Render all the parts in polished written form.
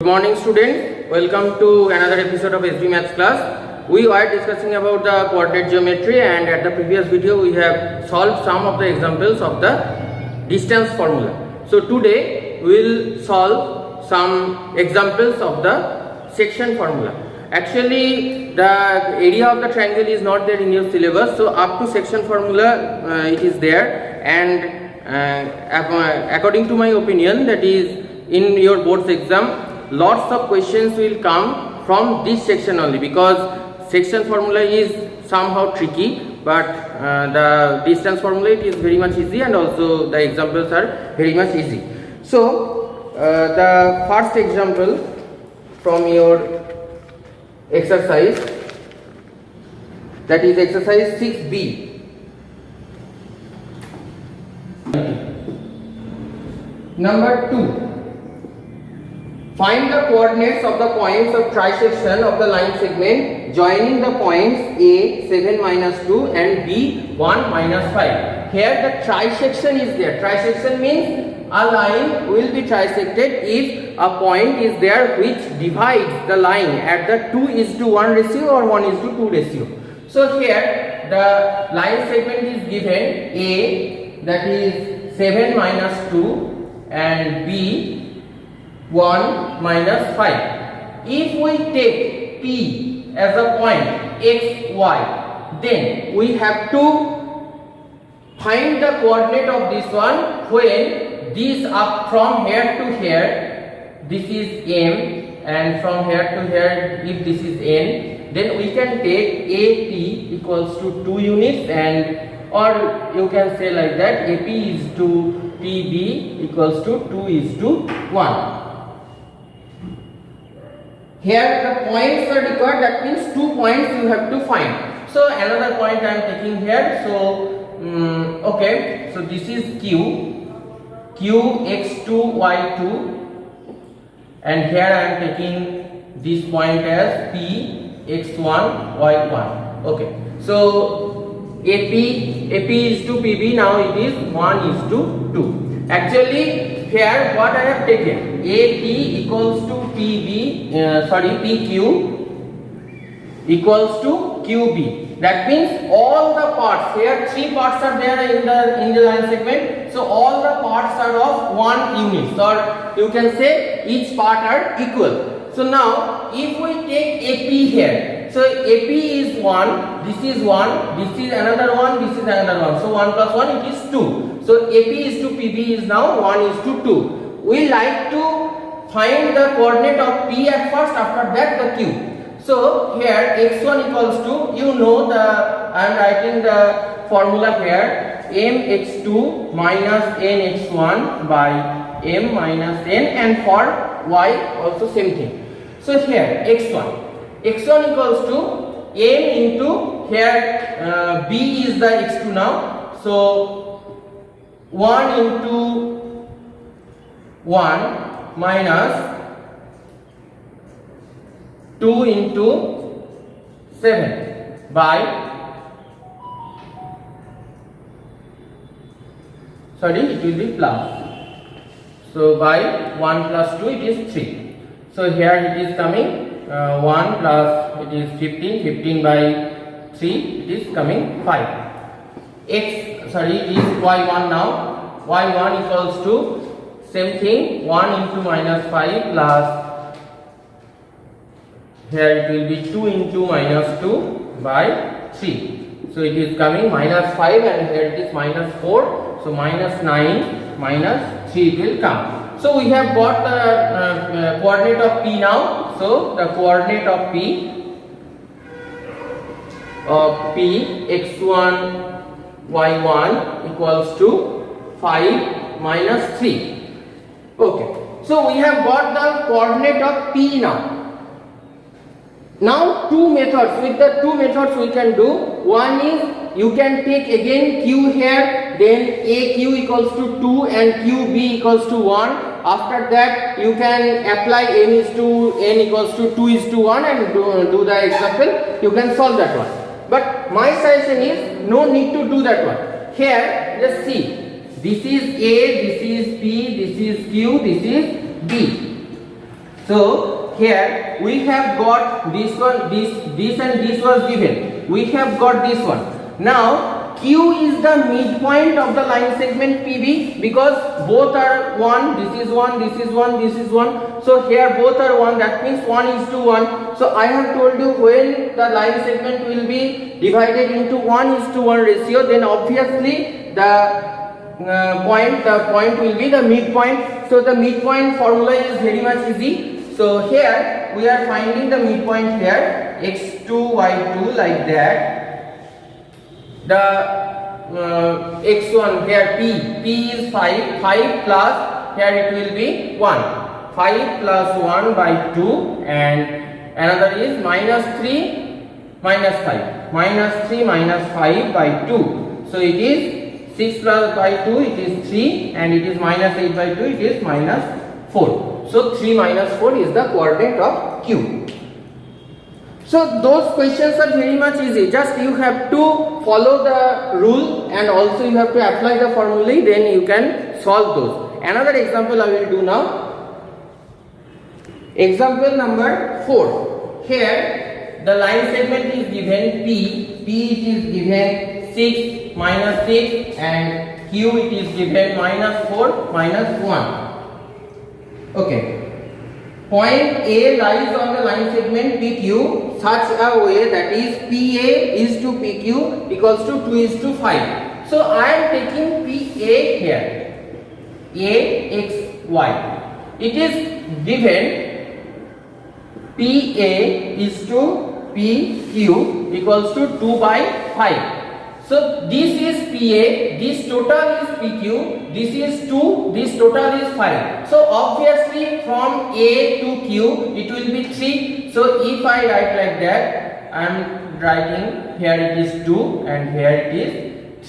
morning students, welcome to another episode of SB Maths class. We were discussing about the coordinate geometry, and at the previous video we have solved some of the examples of the distance formula. So today we will solve some examples of the section formula. Actually the area of the triangle is not there in your syllabus, so up to section formula it is there, and according to my opinion, that is in your board's exam lots of questions will come from this section only, because section formula is somehow tricky, but the distance formula it is very much easy, and also the examples are very much easy. So the first example from your exercise, that is exercise 6b. Number 2. Find the coordinates of the points of trisection of the line segment joining the points A 7 minus 2 and B 1 minus 5. Here the trisection is there. Trisection means a line will be trisected if a point is there which divides the line at the 2:1 ratio or 1:2 ratio. So here the line segment is given A, that is 7 minus 2, and B 1 minus 5. If we take P as a point x, y, then we have to find the coordinate of this one when this up from here to here, this is M, and from here to here if this is N, then we can take AP equals to 2 units, and or you can say like that, AP is to PB equals to 2:1. Here the points are required, that means 2 points you have to find. So another point I am taking here. So okay, so this is Q x2 y2, and here I am taking this point as P x1 y1. Okay, so AP is to PB, now it is 1:2. Actually here what I have taken, AP equals to PQ equals to QB. That means all the parts, here 3 parts are there in the line segment, so all the parts are of 1 unit, or you can say each part are equal. So now if we take AP here, so AP is 1, this is 1, this is another 1, this is another 1, so 1 plus 1 it is 2. So AP is to PB is now 1:2. We like to find the coordinate of P at first, after that the Q. So here x1 equals to, you know, I am writing the formula here, mx2 minus nx1 by m minus n, and for y also same thing. So here x1 equals to m into, here b is the x2 now, so 1 into 1 minus 2 into 7 by, sorry, it will be plus, so by 1 plus 2 it is 3. So here it is coming 1 plus, it is 15 by 3 it is coming 5. It is y1 now. Y1 equals to same thing, 1 into minus 5 plus, here it will be 2 into minus 2 by 3. So it is coming minus 5, and here it is minus 4. So minus 9 minus 3 it will come. So we have got the coordinate of P now. So the coordinate of P x1 y1 equals to 5 minus 3. Okay, so we have got the coordinate of P now. Now two methods, with the two methods we can do. One is you can take again Q here, then AQ equals to 2 and QB equals to 1. After that you can apply m is to n equals to 2:1 and do the example. You can solve that one. But my suggestion is no need to do that one. Here just see, this is A, this is P, this is Q, this is B. So here we have got this one, this and this was given. We have got this one. Now Q is the midpoint of the line segment PB, because both are 1, this is 1, this is 1, this is 1. So here both are 1, that means 1:1. So I have told you, when the line segment will be divided into 1:1 ratio, then obviously the point will be the midpoint. So the midpoint formula is very much easy. So here we are finding the midpoint here, x2 y2 like that. The x1 here p is 5 plus, here it will be 1, 5 plus 1 by 2, and another is -3 minus 5, -3 minus 5 by 2. So it is 6 plus by 2, it is 3, and it is -8 by 2, it is -4. So 3 minus 4 is the coordinate of Q. So those questions are very much easy. Just you have to follow the rule, and also you have to apply the formulae, then you can solve those. Another example I will do now. Example number 4. Here the line segment is given P it is given 6 minus 6, and Q it is given -4 -1. Okay. Point A lies on the line segment PQ such a way that is PA is to PQ equals to 2:5. So I am taking PA here, AXY. It is given PA is to PQ equals to 2/5. So this is PA, this total is PQ, this is 2, this total is 5. So obviously from A to Q it will be 3. So if I write like that, I am writing here it is 2 and here it is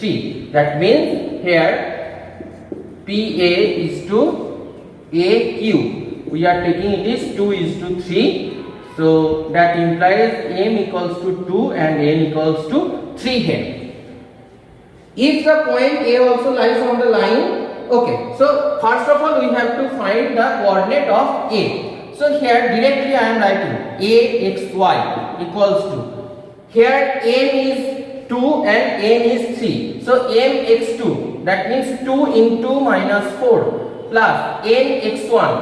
3. That means here PA is to AQ. We are taking it is 2:3. So that implies M equals to 2 and N equals to 3 here. If the point A also lies on the line, okay, so first of all we have to find the coordinate of A. So here directly I am writing AXY equals to, here M is 2 and N is 3. So MX2, that means 2 into -4 plus NX1.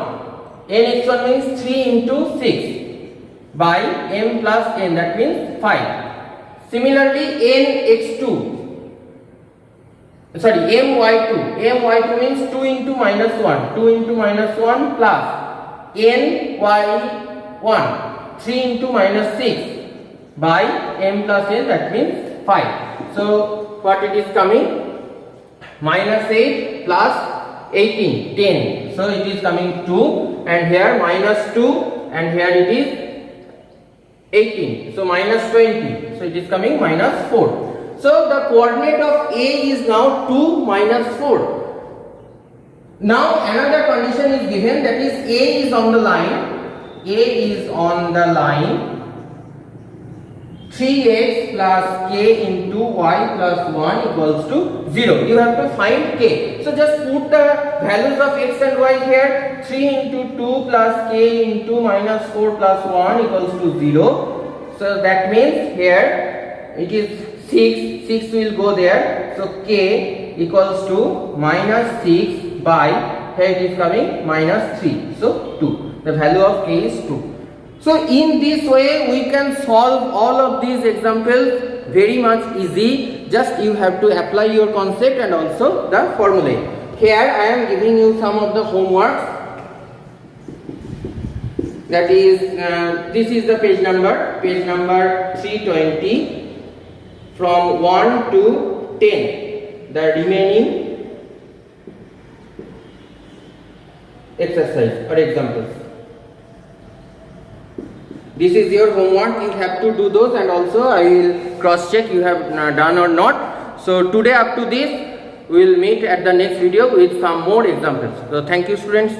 NX1 means 3 into 6 by M plus N, that means 5. Similarly NX2. Sorry, MY2. MY2 means 2 into -1. 2 into -1 plus NY1. 3 into -6 by M plus N, that means 5. So what it is coming? -8 plus 18, 10. So it is coming 2, and here -2, and here it is 18. So -20. So it is coming -4. So the coordinate of A is now 2 -4. Now another condition is given, that is A is on the line. A is on the line 3x plus k into y plus 1 equals to 0. You have to find k. So just put the values of x and y here. 3 into 2 plus k into -4 plus 1 equals to 0. So that means here it is 6 will go there. So k equals to -6 by, here it is coming -3. So 2. The value of k is 2. So in this way we can solve all of these examples very much easy. Just you have to apply your concept and also the formulae. Here I am giving you some of the homework. That is, this is the page number 320. From 1 to 10, the remaining exercise or examples. This is your homework. You have to do those, and also I will cross check you have done or not. So today up to this, we will meet at the next video with some more examples. So thank you students.